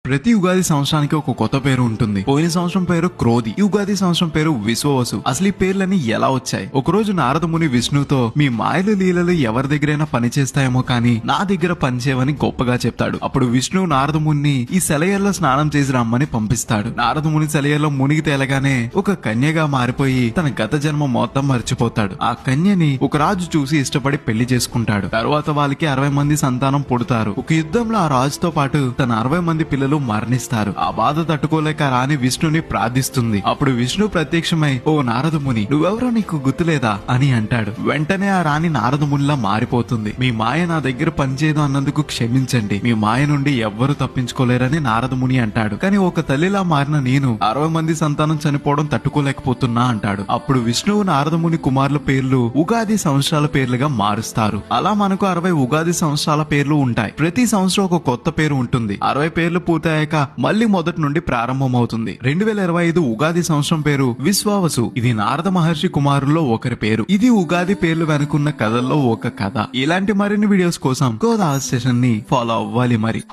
ప్రతి ఉగాది సంవత్సరానికి ఒక కొత్త పేరు ఉంటుంది. పోయిన సంవత్సరం పేరు క్రోధి, ఈ ఉగాది సంవత్సరం పేరు విశ్వవసు. అసలు ఈ పేర్లన్నీ ఎలా వచ్చాయి? ఒకరోజు నారద ముని విష్ణుతో మీ మాయలు లీలలు ఎవరి దగ్గరైనా పనిచేస్తాయేమో కానీ నా దగ్గర పనిచేయవని గొప్పగా చెప్తాడు. అప్పుడు విష్ణు నారద ముని ఈ సెలయల్లో స్నానం చేసి రమ్మని పంపిస్తాడు. నారద ముని సెలయల్లో మునిగి తేలగానే ఒక కన్యగా మారిపోయి తన గత జన్మ మొత్తం మర్చిపోతాడు. ఆ కన్యని ఒక రాజు చూసి ఇష్టపడి పెళ్లి చేసుకుంటాడు. తరువాత వాళ్ళకి 60 మంది సంతానం పుడతారు. ఒక యుద్ధంలో ఆ రాజుతో పాటు తన 60 మంది పిల్లలు మరణిస్తారు. ఆ బాధ తట్టుకోలేక రాణి విష్ణుని ప్రార్థిస్తుంది. అప్పుడు విష్ణు ప్రత్యక్షమై, ఓ నారద ముని, నువ్వెవరో నీకు గుర్తులేదా అని అంటాడు. వెంటనే ఆ రాణి నారద మునిలా మారిపోతుంది. మీ మాయ నా దగ్గర పనిచేయదు అన్నందుకు క్షమించండి, మీ మాయ నుండి ఎవ్వరూ తప్పించుకోలేరని నారద ముని అంటాడు. కానీ ఒక తల్లిలా మారిన నేను 60 మంది సంతానం చనిపోవడం తట్టుకోలేకపోతున్నా అంటాడు. అప్పుడు విష్ణువు నారద ముని కుమారుల పేర్లు ఉగాది సంవత్సరాల పేర్లుగా మారుస్తారు. అలా మనకు 60 ఉగాది సంవత్సరాల పేర్లు ఉంటాయి. ప్రతి సంవత్సరం ఒక కొత్త పేరు ఉంటుంది. 60 పేర్లు పూర్తయ్యాక మళ్ళీ మొదటి నుండి ప్రారంభమవుతుంది. 2025 ఉగాది సంవత్సరం పేరు విశ్వావసు. ఇది నారద మహర్షి కుమారుల్లో ఒకరి పేరు. ఇది ఉగాది పేర్లు వెనుకున్న కథల్లో ఒక కథ. ఇలాంటి మరిన్ని వీడియోస్ కోసం గోదా స్టేషన్ ని ఫాలో అవ్వాలి మరి.